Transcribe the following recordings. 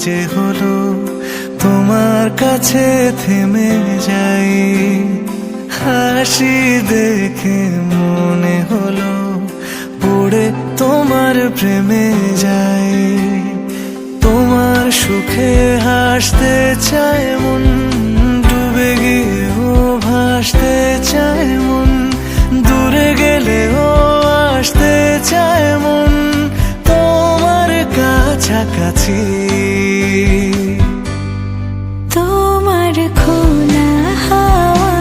যে হলো তোমার কাছে থেমে যাই। হাসি দেখে মনে হলো পড়ে তোমার প্রেমে যাই। তোমার সুখে হাসতে চায় মন, ডুবে গিয়েও ভাসতে চায় মন। দূরে গেলেও আসতে চায় মন তোমার কাছাকাছি। তোমার খোলা হাওয়া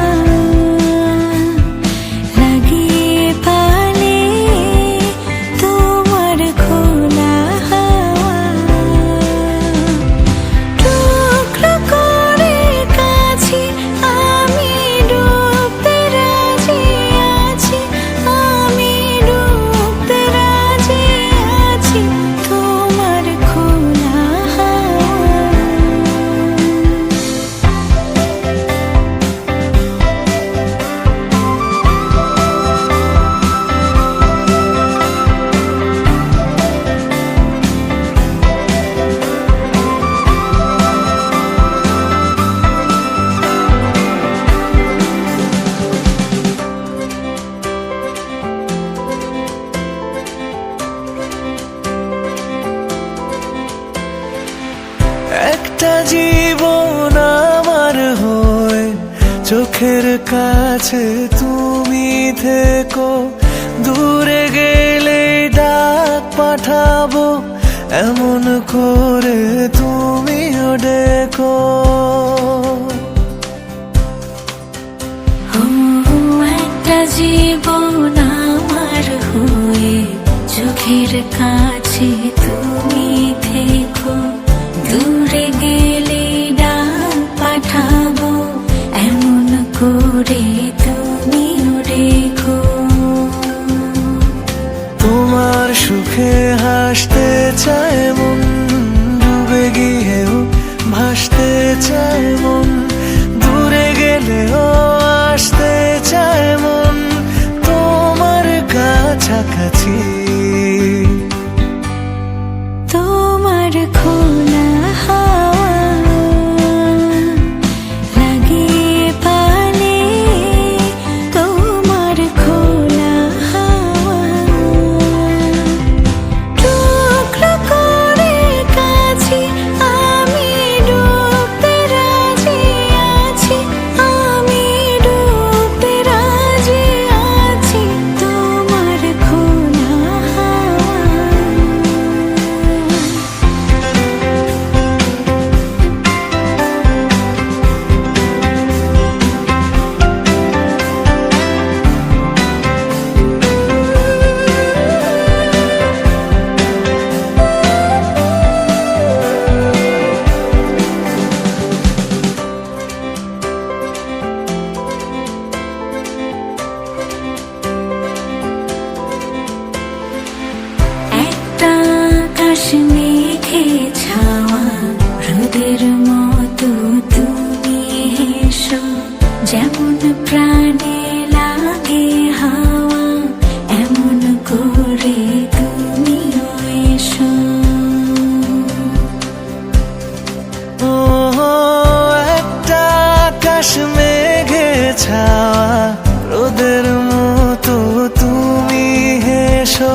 লাগিয়ে পালে, তোমার খোলা হাওয়া টুকরো করে কাছে আমি ডুবতে রাজি আছি, আমি ডুবতে রাজি আছি। তোমার খোলা হাওয়া। একটা জীবন আমার হয়ে চোখের কাছে তুমি থেকো। দূরে গেলে ডাক পাঠাবো এমন করে তুমিও ডেকো। একটা জীবন আমার হয়ে চোখের কাছে তুমি থেকো। দূরে গেলে ডাক পাঠাবো এমন করে তুমিও রেখো। তোমার সুখে হাসতে চায় মন, ডুবে গিয়েও ভাসতে চায় মন। দূরে গেলেও আসতে চায় মন তোমার কাছাকাছি। তোমার খোলা হাওয়া লাগিয়ে পালে, তোমার খোলা হাওয়া টুকরো করে কাছে আমি ডুবতে রাজি আছি, আমি ডুবতে রাজি আছি। তোমার খোলা হাওয়া। একটা আকাশ মেঘে ছাওয়া রোদের মতো তুমি হেসো, যেমন প্রাণে লাগে হাওয়া এমন করে তুমিও এসো। ও একটা আকাশ মেঘে ছাওয়া রোদের মতো তুমি হেসো,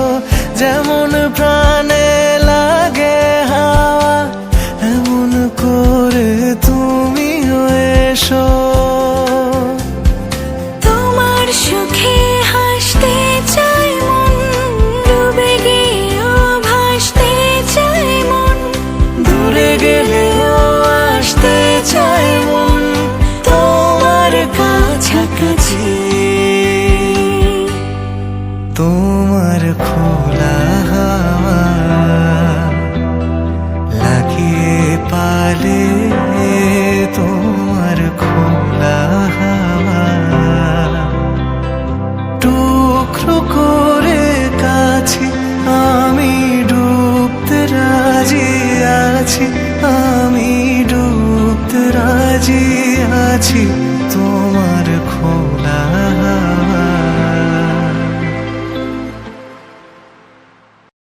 যেমন প্রাণে লাগে হাওয়া এমন করে তুমিও এসো। তোমার সুখে হাসতে চায় মন, ডুবে গিয়েও ভাসতে চায় মন। দূরে গেলেও আসতে চায় মন তোমার কাছাকাছি। তোমার খোলা হাওয়া লাগিয়ে পালে, তোমার খোলা হাওয়া টুকরো করে কাছে আমি ডুবতে রাজি আছি, আমি ডুবতে রাজি আছি।